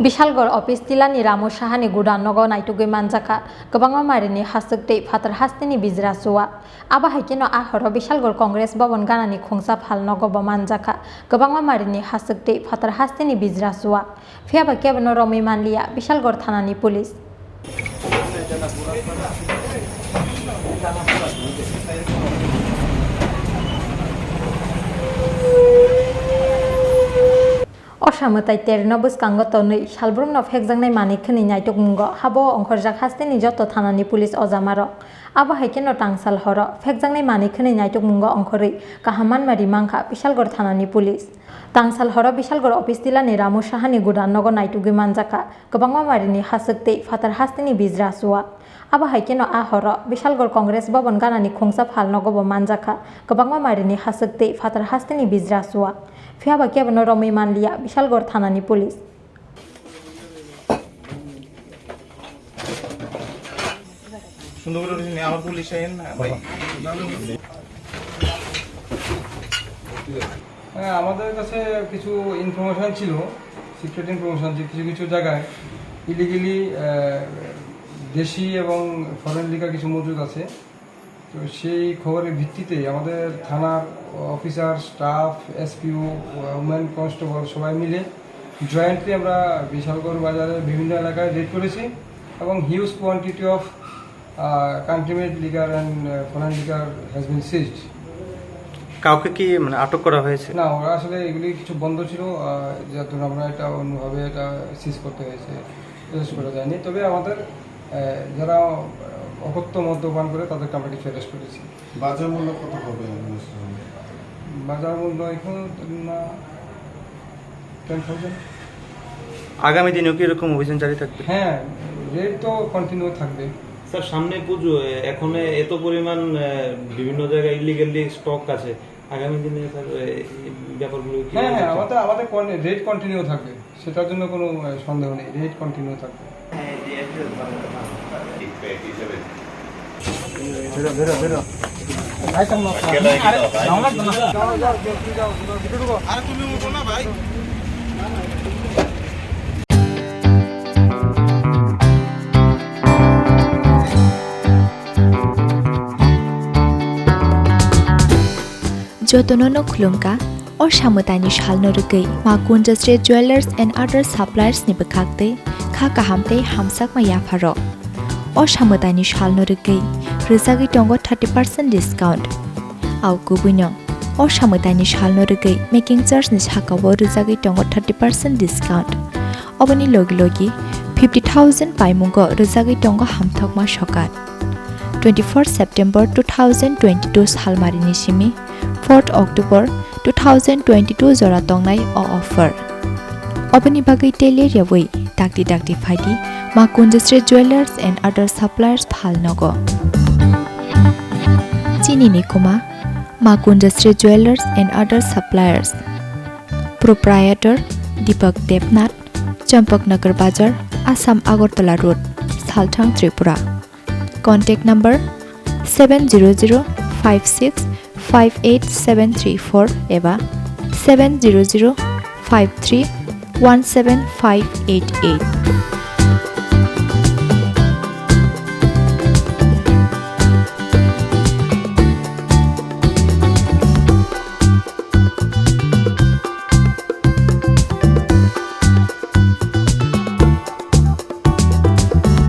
Bishalgarh office Tillani Ramu Sahani Goudown Nogo Naitugwi Manjakha Kwbangma Marini hasukti fatar hastini Bijra Chuwak abo haikeno ahoro Bishalgarh Congress Bhavan ganani khungsa phal Nogo bo Manjakha Kwbangma Marini hasukti fatar hastini Bijra Chuwak phiaba kebono Ramu manliya Bishalgarh thanani police Osamutai terno buskango tonui salbrumno phekjangnai manikkhani naitugmungo habo ongkhorjak hasteni joto thanani police ojamaro abo haikeno tangsal horo phekjangnai manikkhani naitugmungo ongkhorui kahamanmari mangkha Bishalgarh thanani police tangsal horo Bishalgarh office Tillani Ramu Sahani Goudown Nogo Naitugwi Manjakha Kwbangma Marini hasukti fatar hastini Bijra Chuwak abo haikeno ahoro Bishalgarh Congress Bhavan ganani khungsa phal Nogo bo Manjakha Kwbangma Marini hasukti fatar hastini Bijra Chuwak phiaba kebono Ramu manliya Bishalgarh thanani police সুন্দর করে দিন আমার police আইন না ভাই হ্যাঁ আমাদের কাছে কিছু ইনফরমেশন ছিল সিক্রেট ইনফরমেশন যে কিছু কিছু জায়গায় ইলিগালি দেশি এবং ফরেন লিগার কিছু মজুদ আছে তো সেই খবরের ভিত্তিতে আমাদের থানার officer staff SPO women constable সবাই মিলে জয়েন্টলি আমরা বিশালগড় বাজারের বিভিন্ন এলাকায় রেড করেছি এবং হিউজ কোয়ান্টিটি অফ কান্ট্রিমেড লিগার অ্যান্ড ফরেন লিগার হ্যাজ বিন সিজড। কাউকে কি মানে আটক করা হয়েছে? না, ওরা আসলে এগুলি কিছু বন্ধ ছিল, যার জন্য আমরা এটা অন্যভাবে এটা সিজ করতে হয়েছে, অ্যারেস্ট করা যায়নি। তবে আমাদের যারা অকথ্য মদ্যপান করে তাদেরকে আমরা কিছু অ্যারেস্ট করেছি। বাজার মূল্য কত হবে? বাজার মূল্য এখন 10,000। আগামী দিনেও কি এরকম অভিযান জারি থাকবে? হ্যাঁ, রেট তো কন্টিনিউ থাকবে। স্যার সামনে পুজো, এখন এত পরিমাণ বিভিন্ন জায়গায় ইলিগালি স্টক আছে, আগামী দিনে স্যার ব্যাপারগুলো হ্যাঁ আমাদের রেট কন্টিনিউ থাকবে, সেটার জন্য কোনো সন্দেহ নেই, রেট কন্টিনিউ থাকবে। Jotonono khulumka or samutani shalno rugei ma kunjastre jewelers and other suppliers ni bekhakte kha kahamte hamsak ma yafaro or samutani shalno rugei rizagi tongo 30% discount au kubuno or samutani shalno rugei making charge ni hakawo rizagi tongo 30% discount obani logi 50,000 paimungo rizagi tongo hamthok ma shokat 24 September 2022 salmarini simi 4 October 2022 jora tongnai o offer obani bagai tele yawai dakti phaidi ma kunjastre jewelers and other suppliers phal nogo Chini ni kuma ma kunjastre jewelers and other suppliers proprietor Deepak Devnath Champaknagar Bazar Assam Agartala Road Salthang Tripura contact number 70056587734 eba 70053175588